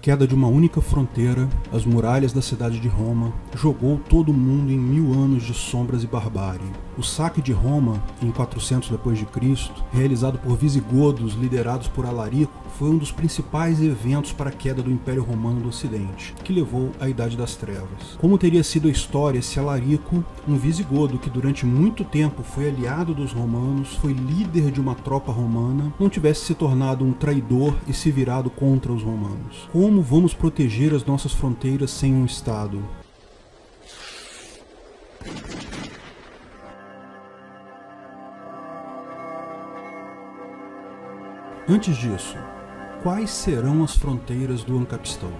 queda de uma única fronteira, as muralhas da cidade de Roma, jogou todo mundo em 1000 anos de sombras e barbárie. O saque de Roma, em 400 d.C., realizado por visigodos liderados por Alarico, foi um dos principais eventos para a queda do Império Romano do Ocidente, que levou à Idade das Trevas. Como teria sido a história se Alarico, um visigodo que durante muito tempo foi aliado dos romanos, foi líder de uma tropa romana, não tivesse se tornado um traidor e se virado contra os romanos? Como vamos proteger as nossas fronteiras sem um Estado? Antes disso, quais serão as fronteiras do Ancapistão?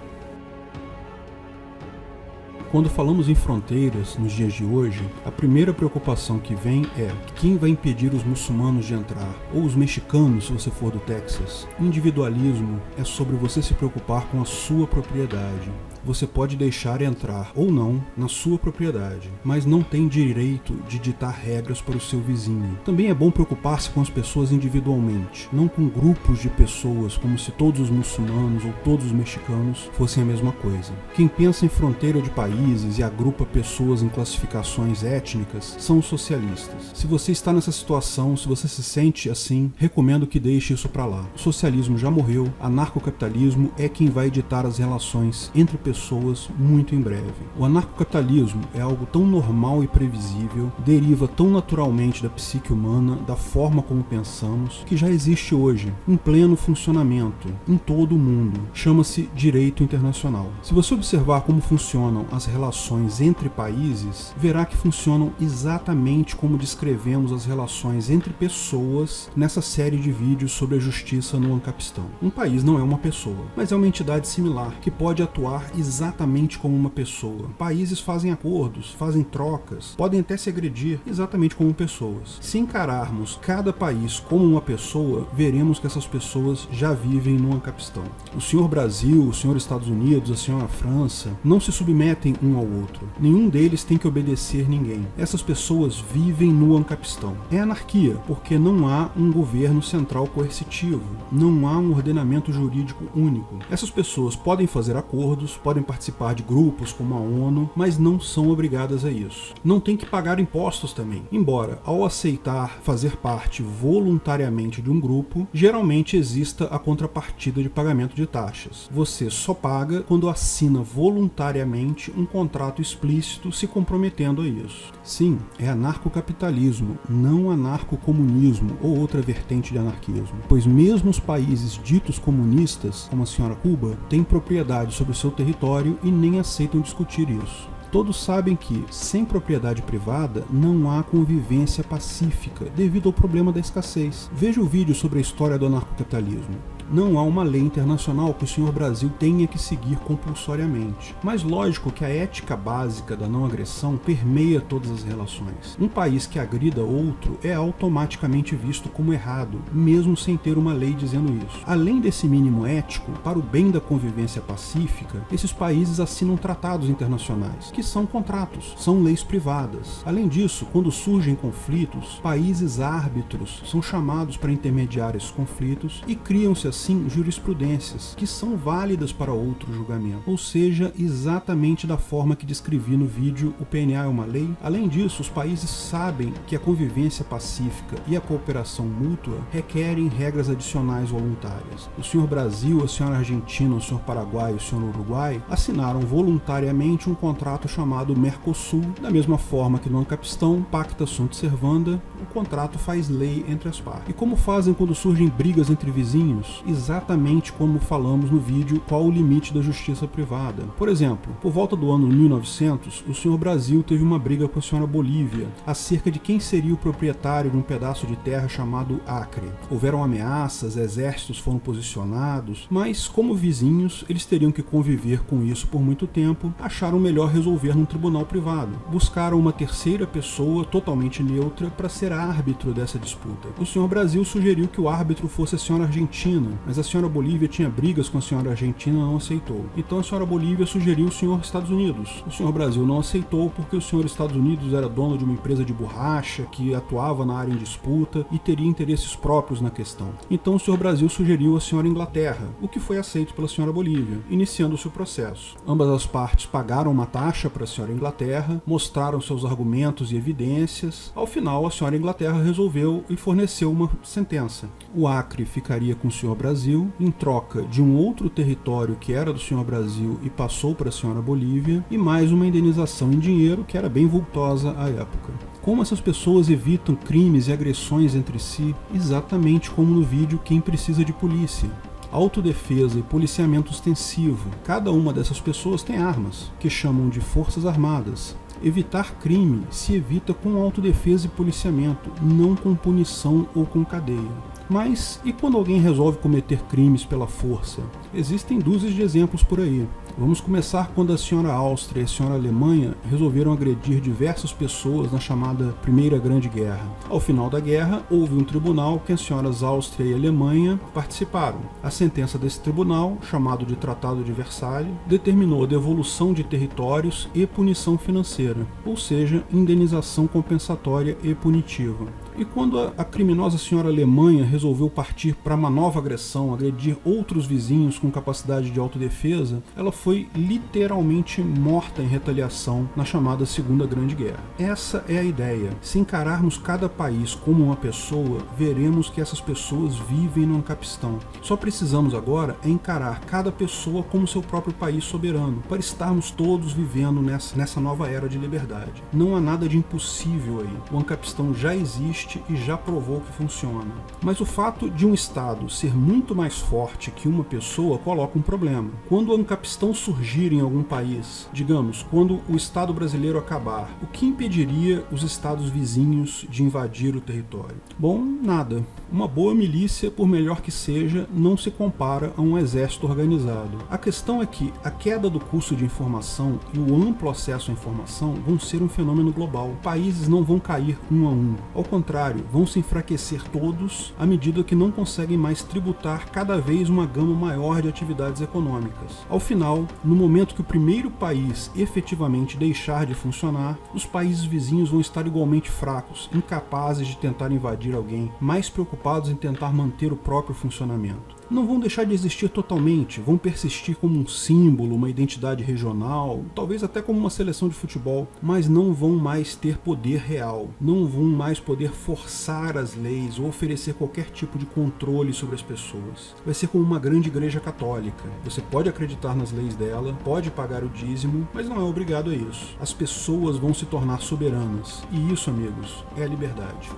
Quando falamos em fronteiras, nos dias de hoje, a primeira preocupação que vem é quem vai impedir os muçulmanos de entrar, ou os mexicanos se você for do Texas. Individualismo é sobre você se preocupar com a sua propriedade. Você pode deixar entrar ou não na sua propriedade, mas não tem direito de ditar regras para o seu vizinho. Também é bom preocupar-se com as pessoas individualmente, não com grupos de pessoas como se todos os muçulmanos ou todos os mexicanos fossem a mesma coisa. Quem pensa em fronteira de países e agrupa pessoas em classificações étnicas são os socialistas. Se você está nessa situação, se você se sente assim, recomendo que deixe isso para lá. O socialismo já morreu, anarcocapitalismo é quem vai ditar as relações entre pessoas muito em breve. O anarcocapitalismo é algo tão normal e previsível, deriva tão naturalmente da psique humana, da forma como pensamos, que já existe hoje, em pleno funcionamento, em todo o mundo. Chama-se direito internacional. Se você observar como funcionam as relações entre países, verá que funcionam exatamente como descrevemos as relações entre pessoas nessa série de vídeos sobre a justiça no Ancapistão. Um país não é uma pessoa, mas é uma entidade similar, que pode atuar exatamente como uma pessoa. Países fazem acordos, fazem trocas, podem até se agredir exatamente como pessoas. Se encararmos cada país como uma pessoa, veremos que essas pessoas já vivem no Ancapistão. O senhor Brasil, o senhor Estados Unidos, a senhora França, não se submetem um ao outro. Nenhum deles tem que obedecer ninguém. Essas pessoas vivem no Ancapistão. É anarquia, porque não há um governo central coercitivo, não há um ordenamento jurídico único. Essas pessoas podem fazer acordos, podem participar de grupos como a ONU, mas não são obrigadas a isso. Não tem que pagar impostos também, embora ao aceitar fazer parte voluntariamente de um grupo, geralmente exista a contrapartida de pagamento de taxas. Você só paga quando assina voluntariamente um contrato explícito se comprometendo a isso. Sim, é anarcocapitalismo, não anarcocomunismo ou outra vertente de anarquismo, pois mesmo os países ditos comunistas, como a senhora Cuba, têm propriedade sobre o seu território e nem aceitam discutir isso. Todos sabem que, sem propriedade privada, não há convivência pacífica, devido ao problema da escassez. Veja o vídeo sobre a história do anarcocapitalismo. Não há uma lei internacional que o senhor Brasil tenha que seguir compulsoriamente. Mas lógico que a ética básica da não agressão permeia todas as relações. Um país que agrida outro é automaticamente visto como errado, mesmo sem ter uma lei dizendo isso. Além desse mínimo ético, para o bem da convivência pacífica, esses países assinam tratados internacionais, que são contratos, são leis privadas. Além disso, quando surgem conflitos, países árbitros são chamados para intermediar esses conflitos e criam-se assim jurisprudências, que são válidas para outro julgamento, ou seja, exatamente da forma que descrevi no vídeo, o PNA é uma lei. Além disso, os países sabem que a convivência pacífica e a cooperação mútua requerem regras adicionais voluntárias. O senhor Brasil, a senhora Argentina, o senhor Paraguai e o senhor Uruguai assinaram voluntariamente um contrato chamado Mercosul, da mesma forma que no Ancapistão, Pacta Sunt Servanda, o contrato faz lei entre as partes. E como fazem quando surgem brigas entre vizinhos? Exatamente como falamos no vídeo qual o limite da justiça privada. Por exemplo, por volta do ano 1900, o senhor Brasil teve uma briga com a senhora Bolívia acerca de quem seria o proprietário de um pedaço de terra chamado Acre. Houveram ameaças, exércitos foram posicionados, mas como vizinhos, eles teriam que conviver com isso por muito tempo, acharam melhor resolver num tribunal privado. Buscaram uma terceira pessoa totalmente neutra para ser árbitro dessa disputa. O senhor Brasil sugeriu que o árbitro fosse a senhora Argentina, mas a senhora Bolívia tinha brigas com a senhora Argentina e não aceitou. Então a senhora Bolívia sugeriu o senhor Estados Unidos. O senhor Brasil não aceitou porque o senhor Estados Unidos era dono de uma empresa de borracha que atuava na área em disputa e teria interesses próprios na questão. Então o senhor Brasil sugeriu a senhora Inglaterra, o que foi aceito pela senhora Bolívia, iniciando-se o processo. Ambas as partes pagaram uma taxa para a senhora Inglaterra, mostraram seus argumentos e evidências. Ao final, a senhora Inglaterra resolveu e forneceu uma sentença. O Acre ficaria com o senhor Brasil, em troca de um outro território que era do senhor Brasil e passou para a senhora Bolívia, e mais uma indenização em dinheiro que era bem vultosa à época. Como essas pessoas evitam crimes e agressões entre si? Exatamente como no vídeo Quem Precisa de Polícia. Autodefesa e policiamento ostensivo. Cada uma dessas pessoas tem armas, que chamam de forças armadas. Evitar crime se evita com autodefesa e policiamento, não com punição ou com cadeia. Mas e quando alguém resolve cometer crimes pela força? Existem dúzias de exemplos por aí. Vamos começar quando a senhora Áustria e a senhora Alemanha resolveram agredir diversas pessoas na chamada Primeira Grande Guerra. Ao final da guerra, houve um tribunal que as senhoras Áustria e Alemanha participaram. A sentença desse tribunal, chamado de Tratado de Versalhes, determinou a devolução de territórios e punição financeira, ou seja, indenização compensatória e punitiva. E quando a criminosa senhora Alemanha resolveu partir para uma nova agressão, agredir outros vizinhos com capacidade de autodefesa, ela foi literalmente morta em retaliação na chamada Segunda Grande Guerra. Essa é a ideia. Se encararmos cada país como uma pessoa, veremos que essas pessoas vivem no Ancapistan. Só precisamos agora encarar cada pessoa como seu próprio país soberano, para estarmos todos vivendo nessa nova era de liberdade. Não há nada de impossível aí. O Ancapistan já existe e já provou que funciona. Mas o fato de um Estado ser muito mais forte que uma pessoa coloca um problema. Quando o Ancapistan surgir em algum país, digamos, quando o Estado brasileiro acabar, o que impediria os estados vizinhos de invadir o território? Bom, nada. Uma boa milícia, por melhor que seja, não se compara a um exército organizado. A questão é que a queda do custo de informação e o amplo acesso à informação vão ser um fenômeno global. Países não vão cair um a um. Ao contrário, vão se enfraquecer todos à medida que não conseguem mais tributar cada vez uma gama maior de atividades econômicas. Ao final, no momento que o primeiro país efetivamente deixar de funcionar, os países vizinhos vão estar igualmente fracos, incapazes de tentar invadir alguém, mais preocupados em tentar manter o próprio funcionamento. Não vão deixar de existir totalmente, vão persistir como um símbolo, uma identidade regional, talvez até como uma seleção de futebol, mas não vão mais ter poder real, não vão mais poder forçar as leis ou oferecer qualquer tipo de controle sobre as pessoas. Vai ser como uma grande igreja católica. Você pode acreditar nas leis dela, pode pagar o dízimo, mas não é obrigado a isso. As pessoas vão se tornar soberanas. E isso, amigos, é a liberdade.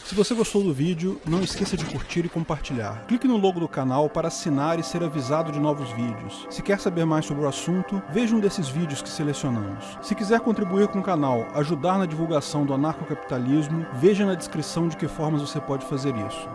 Se você gostou do vídeo, não esqueça de curtir e compartilhar. Clique no logo do canal para assinar e ser avisado de novos vídeos. Se quer saber mais sobre o assunto, veja um desses vídeos que selecionamos. Se quiser contribuir com o canal, ajudar na divulgação do anarcocapitalismo, veja na descrição de que formas você pode fazer isso.